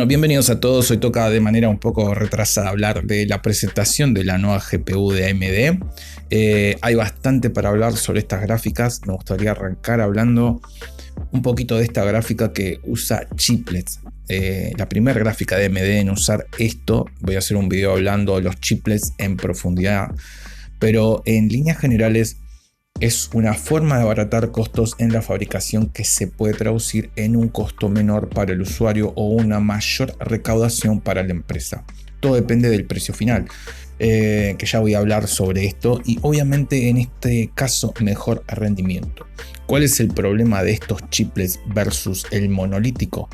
Bueno, bienvenidos a todos. Hoy toca de manera un poco retrasada hablar de la presentación de la nueva GPU de AMD. Hay bastante para hablar sobre estas gráficas. Me gustaría arrancar hablando un poquito de esta gráfica que usa chiplets. La primera gráfica de AMD en usar esto. Voy a hacer un video hablando de los chiplets en profundidad, pero en líneas generales es una forma de abaratar costos en la fabricación que se puede traducir en un costo menor para el usuario o una mayor recaudación para la empresa. Todo depende del precio final, que ya voy a hablar sobre esto, y obviamente en este caso mejor rendimiento. ¿Cuál es el problema de estos chiplets versus el monolítico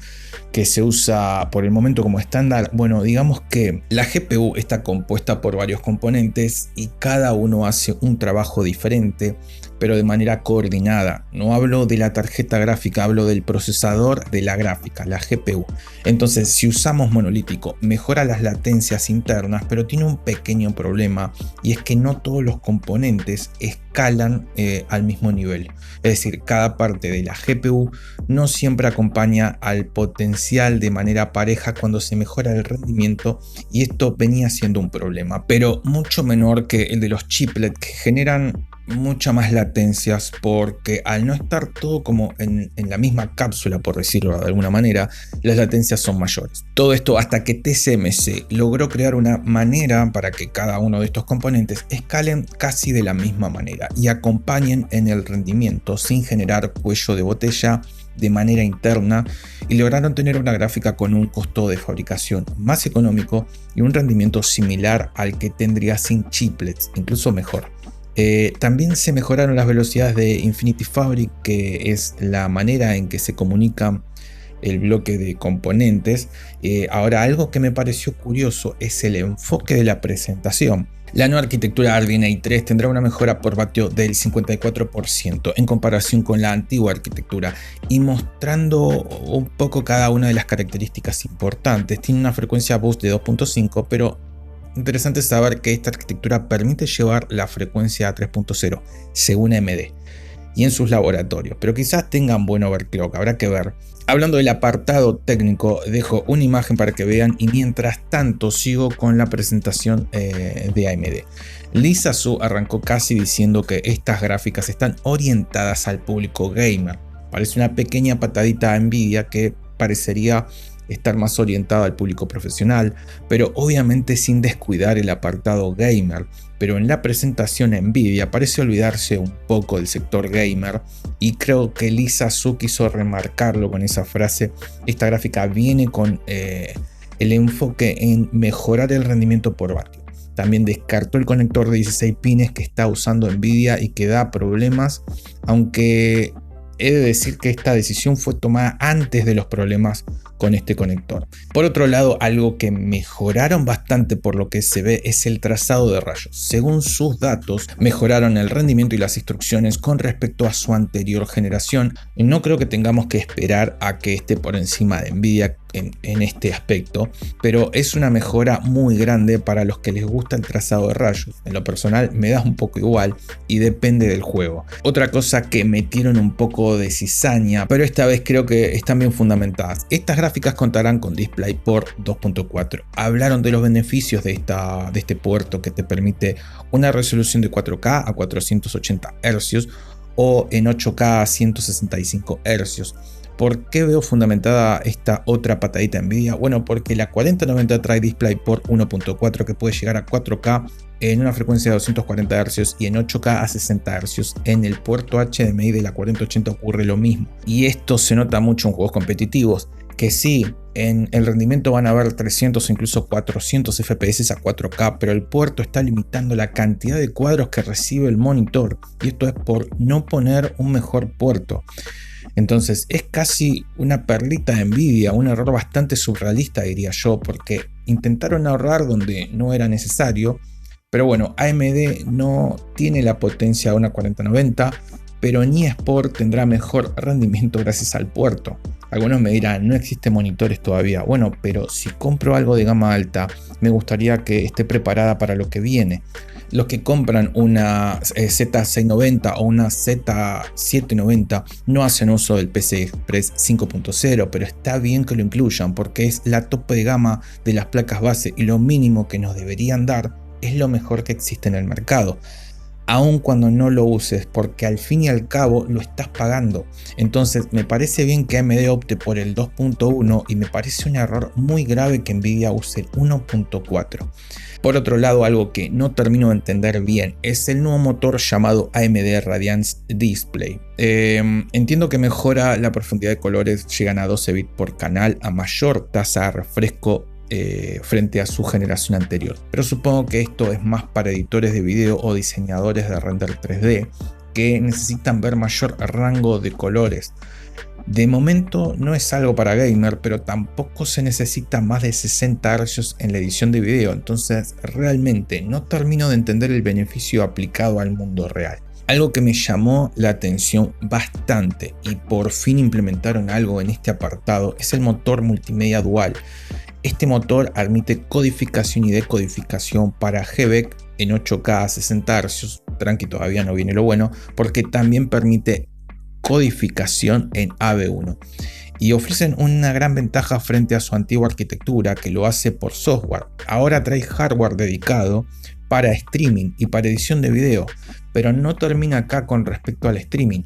que se usa por el momento como estándar? Bueno, digamos que la GPU está compuesta por varios componentes y cada uno hace un trabajo diferente, pero de manera coordinada. No hablo de la tarjeta gráfica, hablo del procesador de la gráfica, la GPU. Entonces, si usamos monolítico, mejora las latencias internas, pero tiene un pequeño problema, y es que no todos los componentes escalan al mismo nivel. Es decir, cada parte de la GPU no siempre acompaña al potencial de manera pareja cuando se mejora el rendimiento, y esto venía siendo un problema, pero mucho menor que el de los chiplets, que generan muchas más latencias porque al no estar todo como en la misma cápsula, por decirlo de alguna manera, las latencias son mayores. Todo esto hasta que TSMC logró crear una manera para que cada uno de estos componentes escalen casi de la misma manera y acompañen en el rendimiento sin generar cuello de botella de manera interna, y lograron tener una gráfica con un costo de fabricación más económico y un rendimiento similar al que tendría sin chiplets, incluso mejor. También se mejoraron las velocidades de Infinity Fabric, que es la manera en que se comunica el bloque de componentes. Ahora, algo que me pareció curioso es el enfoque de la presentación. La nueva arquitectura RDNA 3 tendrá una mejora por vatio del 54% en comparación con la antigua arquitectura, y mostrando un poco cada una de las características importantes. Tiene una frecuencia boost de 2.5, pero interesante saber que esta arquitectura permite llevar la frecuencia a 3.0 según AMD y en sus laboratorios, pero quizás tengan buen overclock, habrá que ver. Hablando del apartado técnico, dejo una imagen para que vean, y mientras tanto sigo con la presentación de AMD. Lisa Su arrancó casi diciendo que estas gráficas están orientadas al público gamer. Parece una pequeña patadita a Nvidia, que parecería estar más orientado al público profesional, pero obviamente sin descuidar el apartado gamer. Pero en la presentación Nvidia parece olvidarse un poco del sector gamer, y creo que Lisa Su quiso remarcarlo con esa frase. Esta gráfica viene con el enfoque en mejorar el rendimiento por vatio. También descartó el conector de 16 pines que está usando Nvidia y que da problemas, aunque he de decir que esta decisión fue tomada antes de los problemas con este conector. Por otro lado, algo que mejoraron bastante por lo que se ve es el trazado de rayos. Según sus datos, mejoraron el rendimiento y las instrucciones con respecto a su anterior generación. No creo que tengamos que esperar a que esté por encima de Nvidia en este aspecto, pero es una mejora muy grande para los que les gusta el trazado de rayos. En lo personal me da un poco igual y depende del juego. Otra cosa que metieron un poco de cizaña, pero esta vez creo que están bien fundamentadas. Estas gráficas contarán con DisplayPort 2.4. Hablaron de los beneficios de este puerto, que te permite una resolución de 4K a 480 Hz o en 8K a 165 Hz. ¿Por qué veo fundamentada esta otra patadita Nvidia? Bueno, porque la 4090 trae DisplayPort 1.4 que puede llegar a 4K en una frecuencia de 240 Hz y en 8K a 60 Hz. En el puerto HDMI de la 4080 ocurre lo mismo, y esto se nota mucho en juegos competitivos, que sí, en el rendimiento van a haber 300 o incluso 400 FPS a 4K, pero el puerto está limitando la cantidad de cuadros que recibe el monitor, y esto es por no poner un mejor puerto. Entonces es casi una perlita de Nvidia, un error bastante surrealista, diría yo, porque intentaron ahorrar donde no era necesario. Pero bueno, AMD no tiene la potencia de una 4090, pero ni Sport tendrá mejor rendimiento gracias al puerto. Algunos me dirán, no existen monitores todavía. Bueno, pero si compro algo de gama alta, me gustaría que esté preparada para lo que viene. Los que compran una Z690 o una Z790 no hacen uso del PCI Express 5.0, pero está bien que lo incluyan porque es la tope de gama de las placas base y lo mínimo que nos deberían dar es lo mejor que existe en el mercado. Aun cuando no lo uses, porque al fin y al cabo lo estás pagando. Entonces me parece bien que AMD opte por el 2.1 y me parece un error muy grave que Nvidia use el 1.4. Por otro lado, algo que no termino de entender bien es el nuevo motor llamado AMD Radiance Display. Entiendo que mejora la profundidad de colores, llegan a 12 bits por canal, a mayor tasa de refresco frente a su generación anterior, pero supongo que esto es más para editores de video o diseñadores de render 3D que necesitan ver mayor rango de colores. De momento no es algo para gamer, pero tampoco se necesita más de 60 Hz en la edición de video, entonces realmente no termino de entender el beneficio aplicado al mundo real. Algo que me llamó la atención bastante y por fin implementaron algo en este apartado es el motor multimedia dual. Este motor admite codificación y decodificación para GBEC en 8K a 60 Hz, tranqui, todavía no viene lo bueno, porque también permite codificación en AV1 y ofrecen una gran ventaja frente a su antigua arquitectura que lo hace por software. Ahora trae hardware dedicado para streaming y para edición de video, pero no termina acá con respecto al streaming.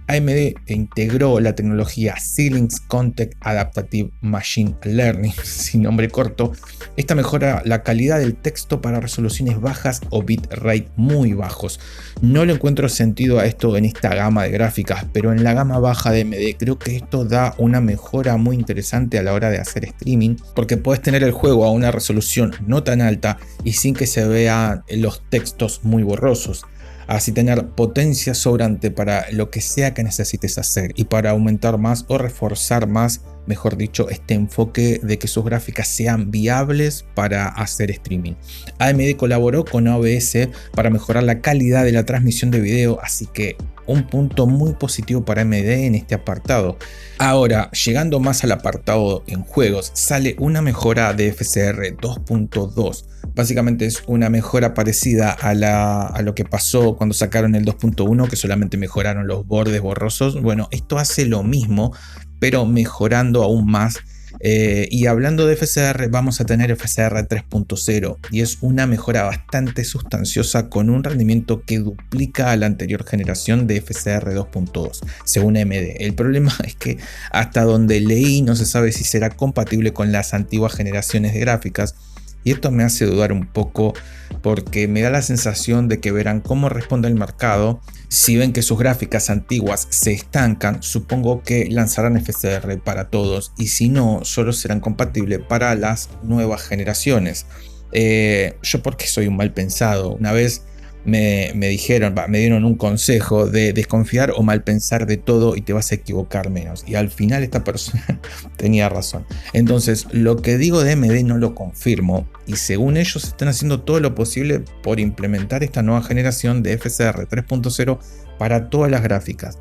AMD integró la tecnología Xilinx Context Adaptive Machine Learning, sin nombre corto. Esta mejora la calidad del texto para resoluciones bajas o bitrate muy bajos. No le encuentro sentido a esto en esta gama de gráficas, pero en la gama baja de AMD creo que esto da una mejora muy interesante a la hora de hacer streaming, porque puedes tener el juego a una resolución no tan alta y sin que se vean los textos muy borrosos. Así tener potencia sobrante para lo que sea que necesites hacer y para aumentar más o reforzar más, mejor dicho, este enfoque de que sus gráficas sean viables para hacer streaming. AMD colaboró con OBS para mejorar la calidad de la transmisión de video, así que un punto muy positivo para AMD en este apartado. Ahora, llegando más al apartado en juegos, sale una mejora de FSR 2.2. Básicamente es una mejora parecida a lo que pasó cuando sacaron el 2.1, que solamente mejoraron los bordes borrosos. Bueno, esto hace lo mismo, pero mejorando aún más. Y hablando de FSR, vamos a tener FSR 3.0 y es una mejora bastante sustanciosa con un rendimiento que duplica a la anterior generación de FSR 2.2 según AMD. El problema es que hasta donde leí no se sabe si será compatible con las antiguas generaciones de gráficas. Y esto me hace dudar un poco porque me da la sensación de que verán cómo responde el mercado. Si ven que sus gráficas antiguas se estancan, supongo que lanzarán FSR para todos y si no, solo serán compatibles para las nuevas generaciones. Yo porque soy un mal pensado, una vez me dieron un consejo de desconfiar o mal pensar de todo y te vas a equivocar menos, y al final esta persona tenía razón. Entonces lo que digo de AMD no lo confirmo y según ellos están haciendo todo lo posible por implementar esta nueva generación de FSR 3.0 para todas las gráficas.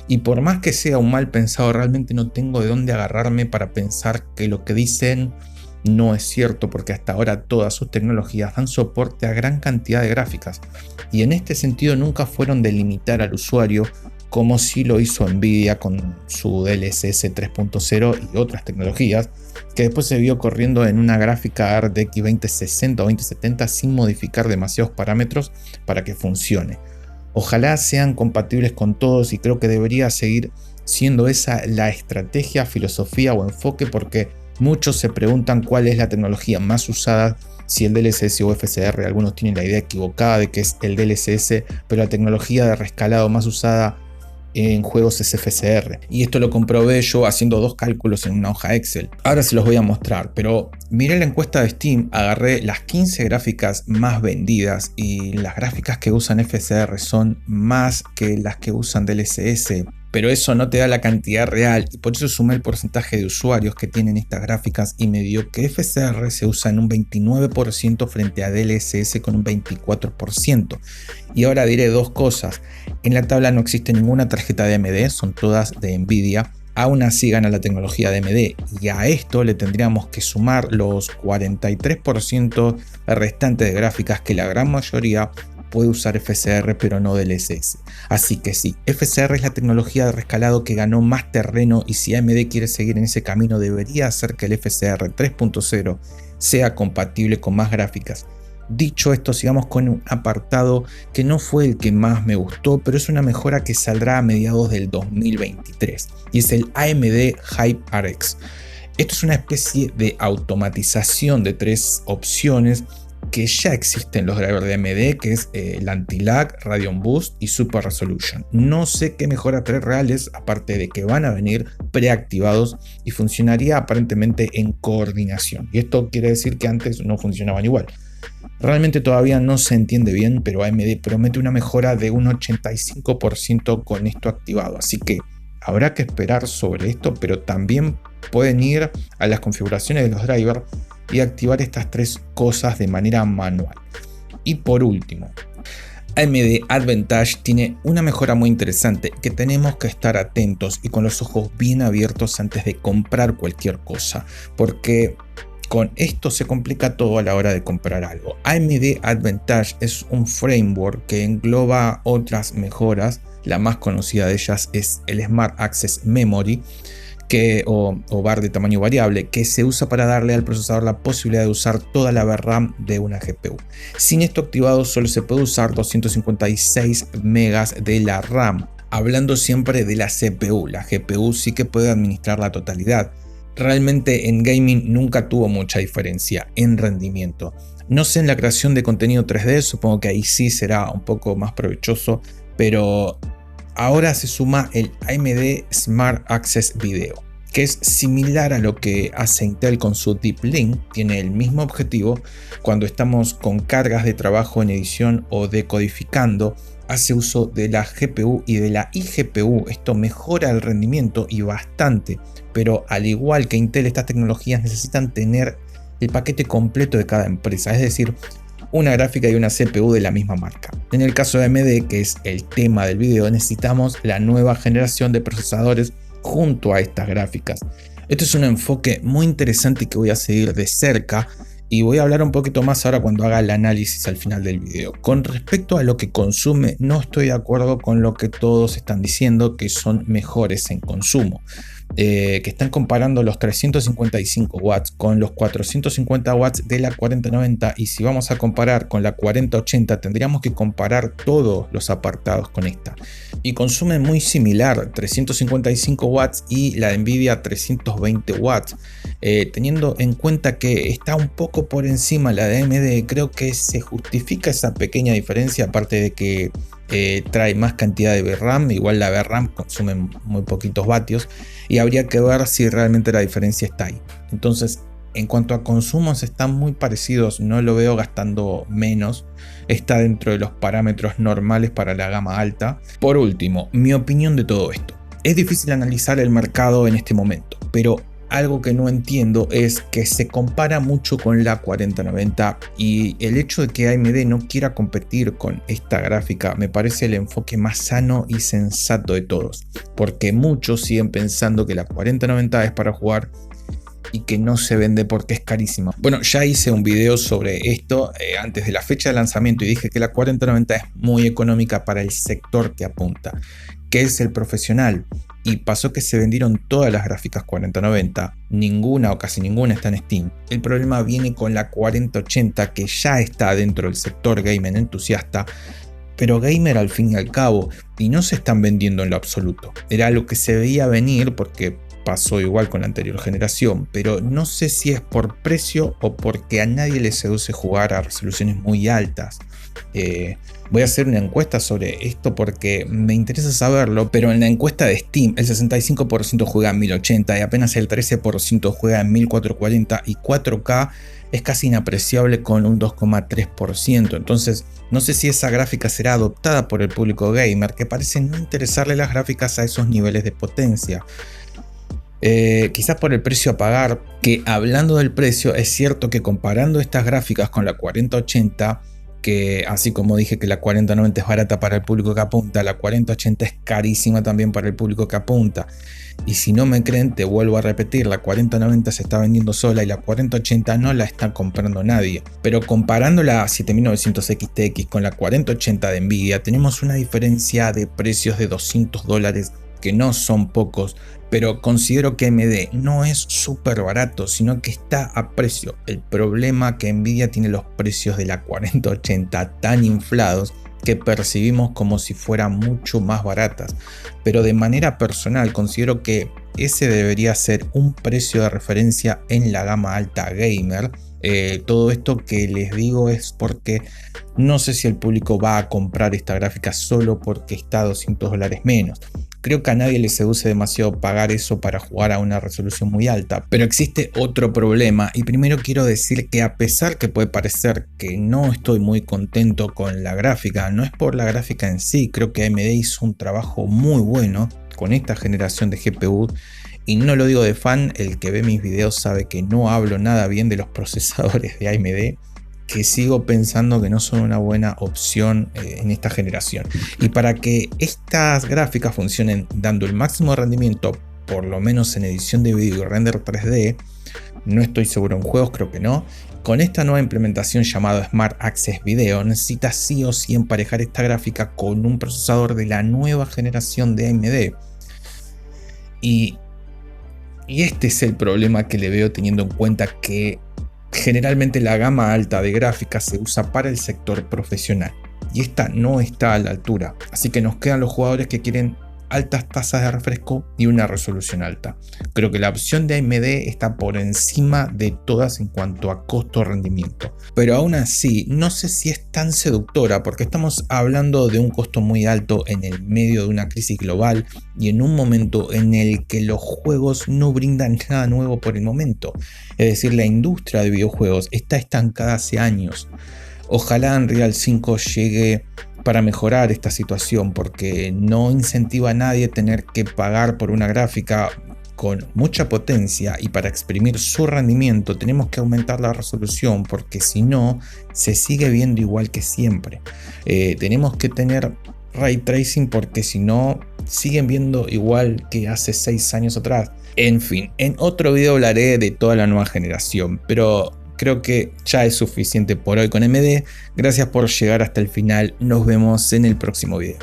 Y por más que sea un mal pensado, realmente no tengo de dónde agarrarme para pensar que lo que dicen no es cierto, porque hasta ahora todas sus tecnologías dan soporte a gran cantidad de gráficas y en este sentido nunca fueron de limitar al usuario como sí lo hizo Nvidia con su DLSS 3.0 y otras tecnologías que después se vio corriendo en una gráfica RTX 2060 o 2070 sin modificar demasiados parámetros para que funcione. Ojalá sean compatibles con todos y creo que debería seguir siendo esa la estrategia, filosofía o enfoque, porque muchos se preguntan cuál es la tecnología más usada, si el DLSS o FSR. Algunos tienen la idea equivocada de que es el DLSS, pero la tecnología de rescalado más usada en juegos es FSR. Y esto lo comprobé yo haciendo dos cálculos en una hoja Excel. Ahora se los voy a mostrar, pero miré la encuesta de Steam, agarré las 15 gráficas más vendidas y las gráficas que usan FSR son más que las que usan DLSS. Pero eso no te da la cantidad real y por eso sumé el porcentaje de usuarios que tienen estas gráficas y me dio que FSR se usa en un 29% frente a DLSS con un 24%. Y ahora diré dos cosas. En la tabla no existe ninguna tarjeta de AMD, son todas de Nvidia. Aún así gana la tecnología de AMD, y a esto le tendríamos que sumar los 43% restantes de gráficas que la gran mayoría puede usar FSR pero no DLSS. Así que sí, FSR es la tecnología de rescalado que ganó más terreno, y si AMD quiere seguir en ese camino debería hacer que el FSR 3.0 sea compatible con más gráficas. Dicho esto, sigamos con un apartado que no fue el que más me gustó, pero es una mejora que saldrá a mediados del 2023, y es el AMD HyperX. Esto es una especie de automatización de 3 opciones que ya existen en los drivers de AMD, que es el Anti-Lag, Radeon Boost y Super Resolution. No sé qué mejora 3 reales, aparte de que van a venir preactivados y funcionaría aparentemente en coordinación. Y esto quiere decir que antes no funcionaban igual. Realmente todavía no se entiende bien, pero AMD promete una mejora de un 85% con esto activado. Así que habrá que esperar sobre esto, pero también pueden ir a las configuraciones de los drivers y activar estas 3 cosas de manera manual. Y por último, AMD Advantage tiene una mejora muy interesante que tenemos que estar atentos y con los ojos bien abiertos antes de comprar cualquier cosa, porque con esto se complica todo a la hora de comprar algo. AMD Advantage es un framework que engloba otras mejoras. La más conocida de ellas es el Smart Access Memory, o bar de tamaño variable, que se usa para darle al procesador la posibilidad de usar toda la VRAM de una GPU. Sin esto activado solo se puede usar 256 megas de la RAM. Hablando siempre de la CPU, la GPU sí que puede administrar la totalidad. Realmente en gaming nunca tuvo mucha diferencia en rendimiento. No sé en la creación de contenido 3D, supongo que ahí sí será un poco más provechoso, pero ahora se suma el AMD Smart Access Video, que es similar a lo que hace Intel con su Deep Link. Tiene el mismo objetivo. Cuando estamos con cargas de trabajo en edición o decodificando, hace uso de la GPU y de la iGPU. Esto mejora el rendimiento y bastante, pero al igual que Intel, estas tecnologías necesitan tener el paquete completo de cada empresa, es decir, una gráfica y una CPU de la misma marca. En el caso de AMD, que es el tema del video, necesitamos la nueva generación de procesadores junto a estas gráficas. Esto es un enfoque muy interesante que voy a seguir de cerca, y voy a hablar un poquito más ahora cuando haga el análisis al final del video. Con respecto a lo que consume, no estoy de acuerdo con lo que todos están diciendo que son mejores en consumo. Que están comparando los 355 watts con los 450 watts de la 4090, y si vamos a comparar con la 4080 tendríamos que comparar todos los apartados con esta, y consume muy similar, 355 watts y la de Nvidia 320 watts. Teniendo en cuenta que está un poco por encima la de AMD, creo que se justifica esa pequeña diferencia, aparte de que trae más cantidad de VRAM. Igual la VRAM consume muy poquitos vatios, y habría que ver si realmente la diferencia está ahí. Entonces, en cuanto a consumos, están muy parecidos, no lo veo gastando menos, está dentro de los parámetros normales para la gama alta. Por último, mi opinión de todo esto. Es difícil analizar el mercado en este momento, pero algo que no entiendo es que se compara mucho con la 4090, y el hecho de que AMD no quiera competir con esta gráfica me parece el enfoque más sano y sensato de todos, porque muchos siguen pensando que la 4090 es para jugar y que no se vende porque es carísima. Bueno, ya hice un video sobre esto antes de la fecha de lanzamiento, y dije que la 4090 es muy económica para el sector que apunta, que es el profesional. Y pasó que se vendieron todas las gráficas 4090, ninguna o casi ninguna está en Steam. El problema viene con la 4080, que ya está dentro del sector gamer entusiasta, pero gamer al fin y al cabo, y no se están vendiendo en lo absoluto. Era algo que se veía venir porque pasó igual con la anterior generación, pero no sé si es por precio o porque a nadie le seduce jugar a resoluciones muy altas. Voy a hacer una encuesta sobre esto porque me interesa saberlo, pero en la encuesta de Steam el 65% juega en 1080 y apenas el 13% juega en 1440, y 4K es casi inapreciable con un 2,3%. Entonces no sé si esa gráfica será adoptada por el público gamer, que parece no interesarle las gráficas a esos niveles de potencia. Quizás por el precio a pagar, que hablando del precio, es cierto que comparando estas gráficas con la 4080 que así como dije que la 4090 es barata para el público que apunta, la 4080 es carísima también para el público que apunta. Y si no me creen, te vuelvo a repetir, la 4090 se está vendiendo sola y la 4080 no la está comprando nadie. Pero comparando la 7900 XTX con la 4080 de Nvidia, tenemos una diferencia de precios de $200, que no son pocos, pero considero que AMD no es súper barato, sino que está a precio. El problema es que Nvidia tiene los precios de la 4080 tan inflados que percibimos como si fueran mucho más baratas, pero de manera personal considero que ese debería ser un precio de referencia en la gama alta gamer. Todo esto que les digo es porque no sé si el público va a comprar esta gráfica solo porque está a $200 menos. Creo que a nadie le seduce demasiado pagar eso para jugar a una resolución muy alta, pero existe otro problema. Y primero quiero decir que a pesar que puede parecer que no estoy muy contento con la gráfica, no es por la gráfica en sí. Creo que AMD hizo un trabajo muy bueno con esta generación de GPU. Y no lo digo de fan, el que ve mis videos sabe que no hablo nada bien de los procesadores de AMD, que sigo pensando que no son una buena opción en esta generación. Y para que estas gráficas funcionen dando el máximo de rendimiento, por lo menos en edición de vídeo y render 3D, no estoy seguro en juegos, creo que no. Con esta nueva implementación llamada Smart Access Video, necesitas sí o sí emparejar esta gráfica con un procesador de la nueva generación de AMD. Y este es el problema que le veo, teniendo en cuenta que generalmente la gama alta de gráficas se usa para el sector profesional y esta no está a la altura, así que nos quedan los jugadores que quieren altas tasas de refresco y una resolución alta. Creo que la opción de AMD está por encima de todas en cuanto a costo-rendimiento, pero aún así no sé si es tan seductora porque estamos hablando de un costo muy alto en el medio de una crisis global y en un momento en el que los juegos no brindan nada nuevo por el momento. Es decir, la industria de videojuegos está estancada hace años. Ojalá Unreal 5 llegue para mejorar esta situación, porque no incentiva a nadie a tener que pagar por una gráfica con mucha potencia, y para exprimir su rendimiento tenemos que aumentar la resolución, porque si no se sigue viendo igual que siempre. Tenemos que tener ray tracing porque si no siguen viendo igual que hace 6 años atrás. En fin, en otro video hablaré de toda la nueva generación, pero creo que ya es suficiente por hoy con AMD. Gracias por llegar hasta el final. Nos vemos en el próximo video.